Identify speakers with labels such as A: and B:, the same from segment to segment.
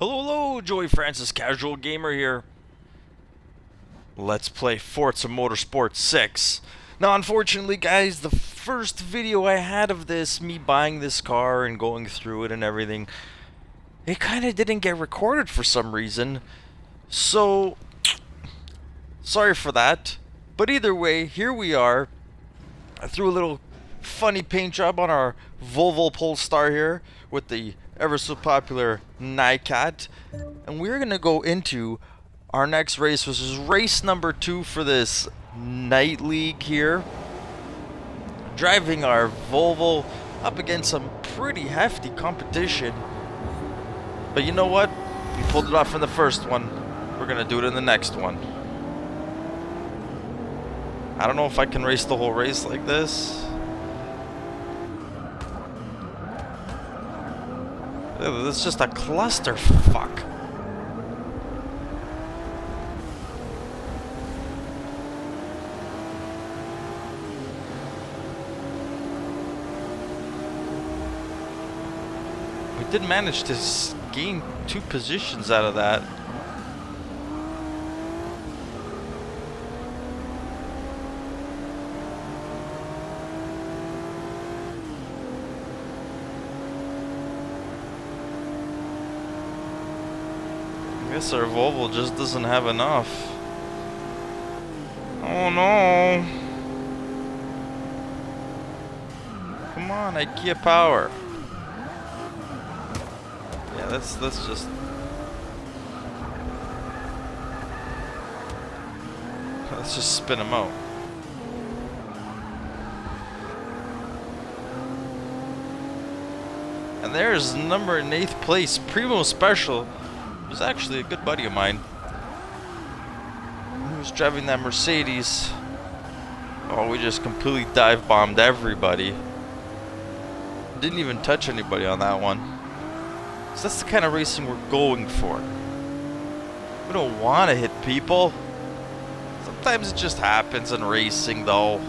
A: Hello, hello, Joey Francis, Casual Gamer here. Let's play Forza Motorsport 6. Now, unfortunately, guys, the first video I had of this, me buying this car and going through it and everything, it kind of didn't get recorded for some reason. So, sorry for that. But either way, here we are. I threw a little funny paint job on our Volvo Polestar here with the ever so popular Nyan, and we're gonna go into our next race, which is race number 2 for this night league here. Driving our Volvo up against some pretty hefty competition. But you know what? We pulled it off in the first one. We're gonna do it in the next one. I don't know if I can race the whole race like this. This is just a clusterfuck. We did manage to gain 2 positions out of that. I guess our Volvo just doesn't have enough. Oh no! Come on, IKEA power. Yeah, let's just. Let's just spin them out. And there's number in 8th place, Primo Special. Was actually a good buddy of mine. He was driving that Mercedes. Oh, we just completely dive bombed everybody. Didn't even touch anybody on that one. So that's the kind of racing we're going for. We don't want to hit people. Sometimes it just happens in racing though.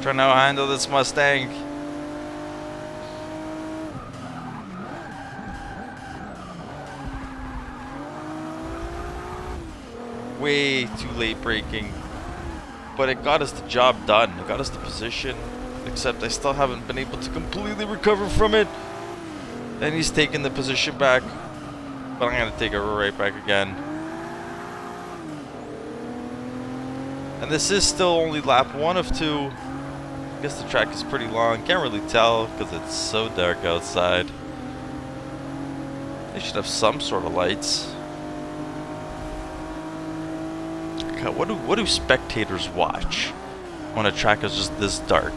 A: Trying to handle this Mustang. Way too late braking. But it got us the job done. It got us the position. Except I still haven't been able to completely recover from it. And he's taking the position back. But I'm going to take it right back again. And this is still only lap 1 of 2. I guess the track is pretty long. Can't really tell because it's so dark outside. They should have some sort of lights. God, what do spectators watch when a track is just this dark?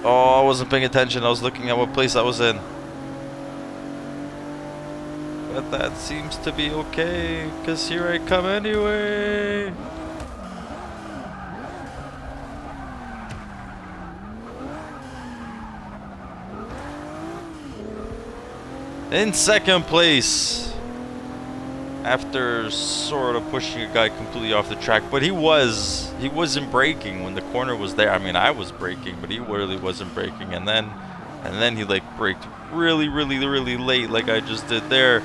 A: Oh, I wasn't paying attention. I was looking at what place I was in. But that seems to be okay, because here I come anyway. In 2nd place, after sort of pushing a guy completely off the track, but he wasn't braking when the corner was there. I mean, I was braking, but he really wasn't braking, and then he like braked really late, like I just did there.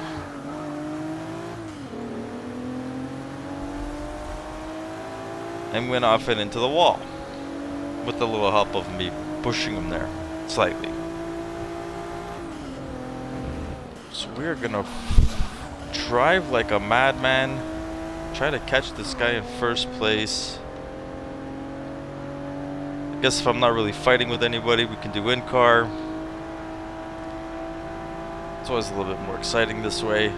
A: And went off and into the wall, with a little help of me pushing him there slightly. So we're gonna drive like a madman, try to catch this guy in 1st place. I guess if I'm not really fighting with anybody, we can do in-car. It's always a little bit more exciting this way.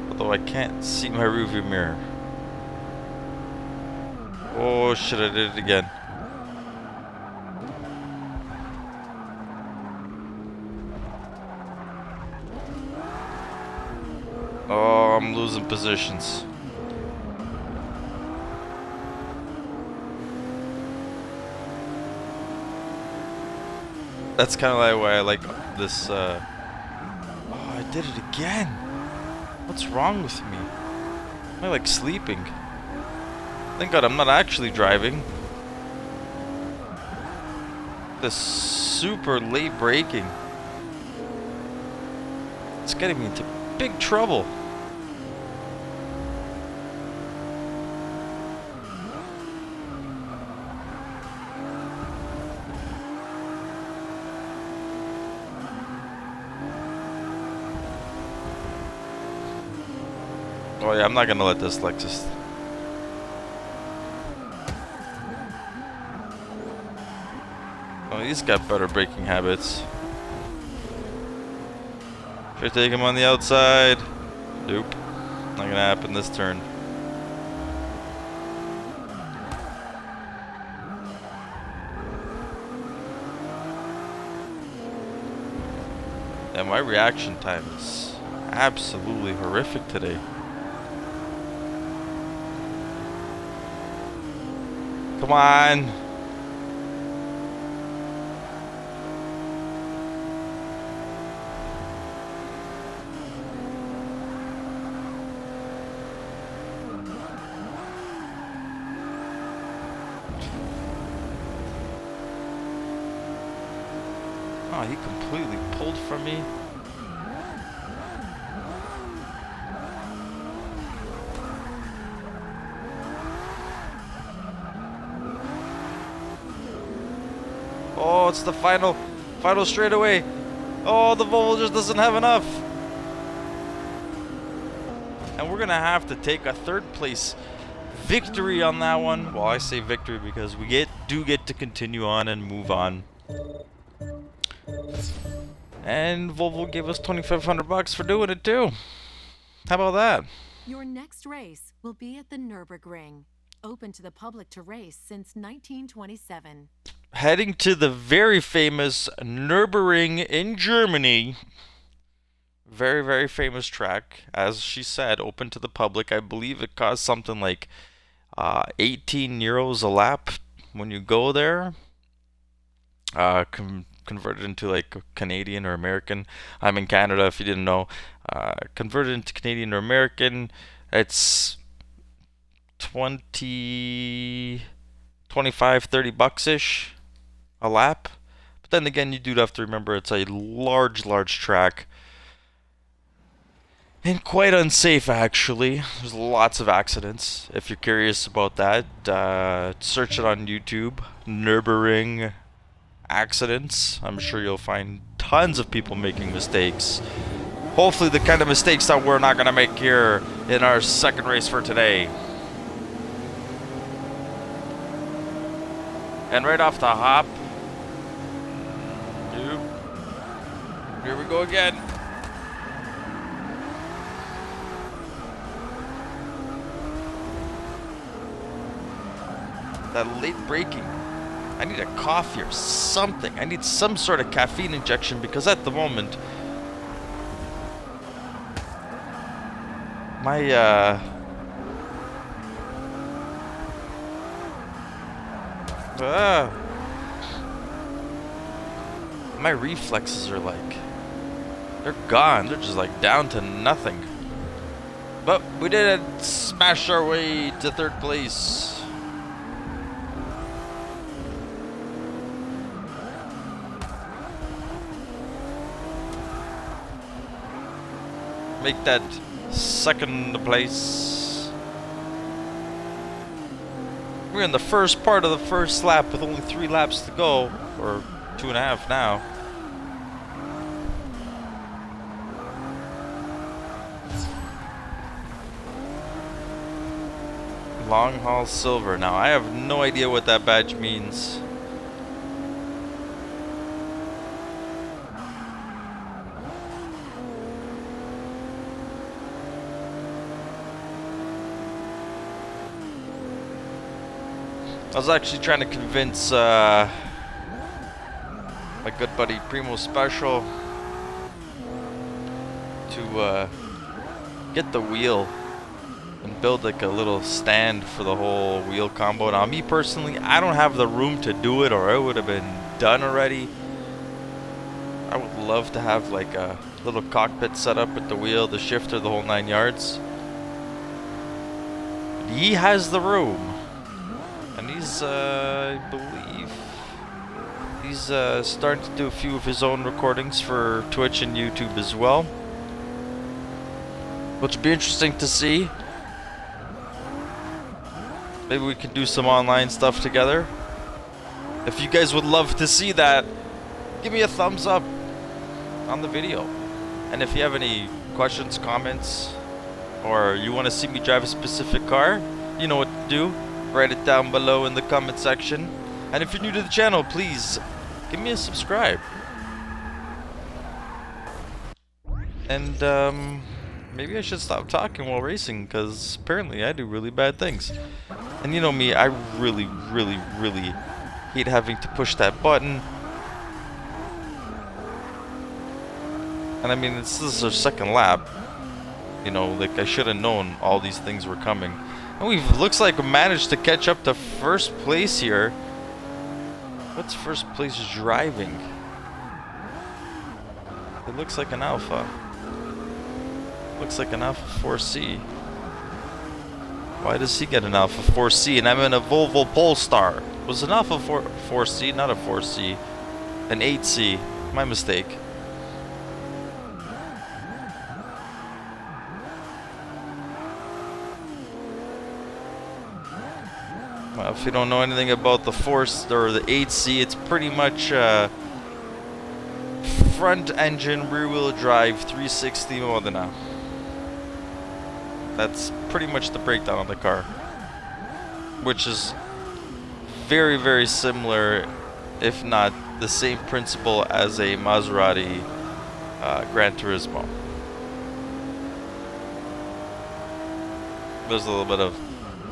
A: Although I can't see my rearview mirror. Oh shit, I did it again. Oh, I'm losing positions. That's kind of like why I like this. Oh, I did it again. What's wrong with me? Am I like sleeping? Thank God I'm not actually driving. This super late braking. It's getting me into big trouble. Oh yeah, I'm not gonna let this Lexus. Oh, he's got better braking habits. Should I take him on the outside? Nope. Not gonna happen this turn. And my reaction time is absolutely horrific today. Come on. Oh, he completely pulled from me. Oh, it's the final straightaway. Oh, the Volvo just doesn't have enough. And we're gonna have to take a third place victory on that one. Well, I say victory because we do get to continue on and move on. And Volvo gave us 2,500 bucks for doing it too. How about that?
B: Your next race will be at the Nürburgring, open to the public to race since 1927.
A: Heading to the very famous Nürburgring in Germany. Very, very famous track. As she said, open to the public. I believe it costs something like 18 euros a lap when you go there. Converted into like Canadian or American. I'm in Canada, if you didn't know. Converted into Canadian or American, it's 25, 30 bucks-ish a lap. But then again, you do have to remember it's a large track. And quite unsafe, actually. There's lots of accidents. If you're curious about that, search it on YouTube. Nürburgring accidents. I'm sure you'll find tons of people making mistakes. Hopefully the kind of mistakes that we're not going to make here in our second race for today. And right off the hop. Here we go again. That late braking. I need a coffee or something. I need some sort of caffeine injection because at the moment my my reflexes are like, they're gone. They're just like down to nothing. But we did it. Smash our way to third place. Make that second place. We're in the first part of the first lap with only 3 laps to go, or 2.5 now. Long haul silver. Now I have no idea what that badge means. I was actually trying to convince my good buddy Primo Special to get the wheel and build like a little stand for the whole wheel combo. Now me personally, I don't have the room to do it, or it would have been done already. I would love to have like a little cockpit set up with the wheel, the shifter, the whole 9 yards. But he has the room. And he's, I believe, he's starting to do a few of his own recordings for Twitch and YouTube as well. Which would be interesting to see. Maybe we can do some online stuff together. If you guys would love to see that, give me a thumbs up on the video. And if you have any questions, comments, or you want to see me drive a specific car, you know what to do. Write it down below in the comment section. And if you're new to the channel, please give me a subscribe. And maybe I should stop talking while racing, because apparently I do really bad things. And you know me, I really hate having to push that button. And I mean, this is our second lap. You know, like I should have known all these things were coming. And looks like we managed to catch up to first place here. What's first place driving? It looks like an Alpha. Looks like an Alpha 4C. Why does he get an Alpha 4C and I'm in a Volvo Polestar? It was an Alpha 4C, not a 4C. An 8C. My mistake. Well, if you don't know anything about the Force or the 8C, it's pretty much front engine, rear wheel drive, 360 Modena. That's pretty much the breakdown of the car, which is very similar, if not the same principle as a Maserati Gran Turismo. There's a little bit of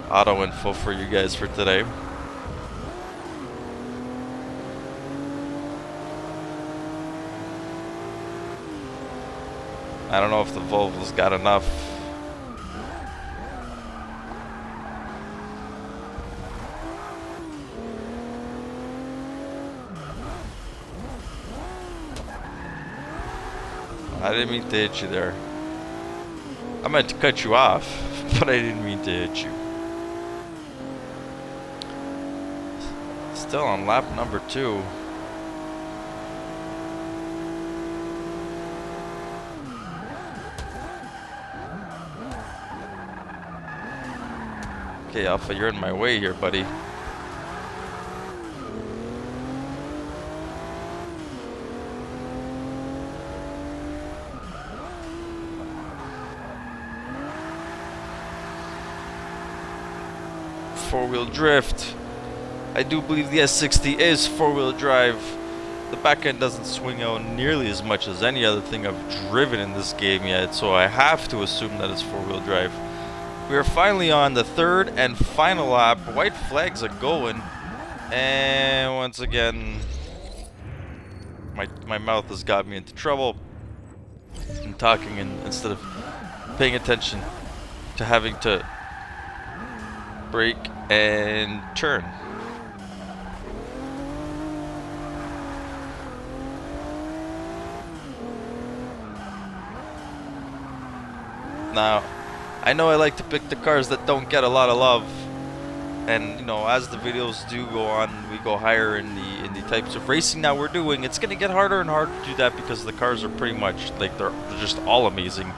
A: auto info for you guys for today. I don't know if the Volvo's got enough. I didn't mean to hit you there. I meant to cut you off, but I didn't mean to hit you. Still on lap number 2. Okay, Alpha, you're in my way here, buddy. Four-wheel drift. I do believe the S60 is four-wheel drive. The back end doesn't swing out nearly as much as any other thing I've driven in this game yet, so I have to assume that it's four-wheel drive. We are finally on the third and final lap. White flags are going, and once again, my mouth has got me into trouble. I'm talking instead of paying attention to having to brake and turn. Now, I know I like to pick the cars that don't get a lot of love, and you know, as the videos do go on, we go higher in the types of racing that we're doing. It's gonna get harder and harder to do that because the cars are pretty much like they're just all amazing,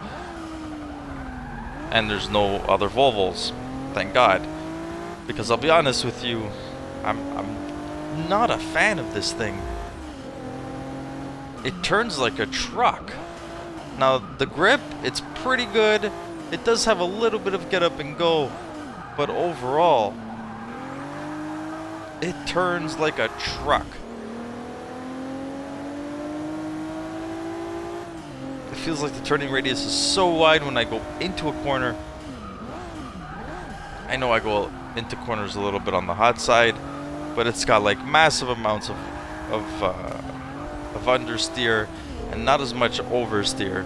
A: and there's no other Volvos, thank God. Because I'll be honest with you, I'm not a fan of this thing. It turns like a truck. Now, the grip, it's pretty good. It does have a little bit of get up and go, but overall, it turns like a truck. It feels like the turning radius is so wide when I go into a corner. I know I go into corners a little bit on the hot side, but it's got like massive amounts of understeer and not as much oversteer.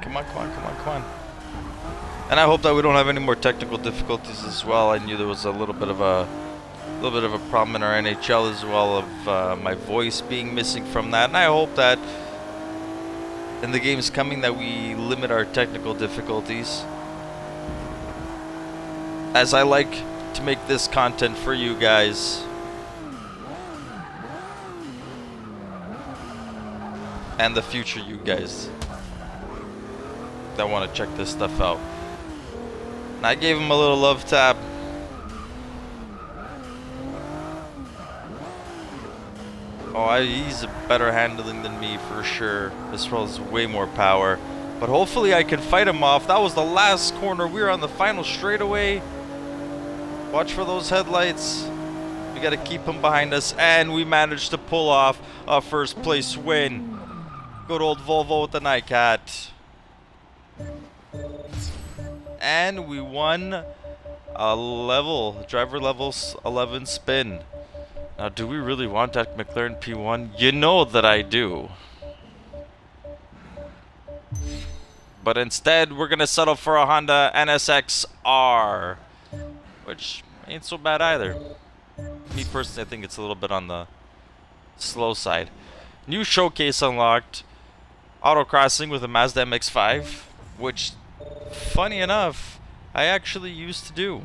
A: Come on, come on, come on, come on. And I hope that we don't have any more technical difficulties as well. I knew there was a little bit of a problem in our NHL as well of my voice being missing from that. And I hope that in the games coming that we limit our technical difficulties, as I like to make this content for you guys. And the future you guys that want to check this stuff out. And I gave him a little love tap. Oh, he's a better handling than me for sure. This one has way more power. But hopefully I can fight him off. That was the last corner. We were on the final straightaway. Watch for those headlights. We got to keep him behind us. And we managed to pull off a first place win. Good old Volvo with the Nightcat. And we won a driver level 11 spin. Now, do we really want that McLaren P1? You know that I do. But instead, we're going to settle for a Honda NSX-R, which ain't so bad either. Me personally, I think it's a little bit on the slow side. New showcase unlocked. Autocrossing with a Mazda MX-5, which, funny enough, I actually used to do.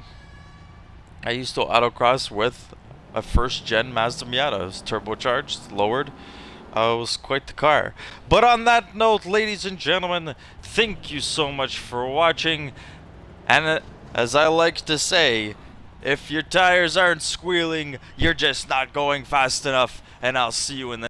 A: I used to autocross with a first-gen Mazda Miata. It was turbocharged, lowered. It was quite the car. But on that note, ladies and gentlemen, thank you so much for watching. And as I like to say, if your tires aren't squealing, you're just not going fast enough. And I'll see you in the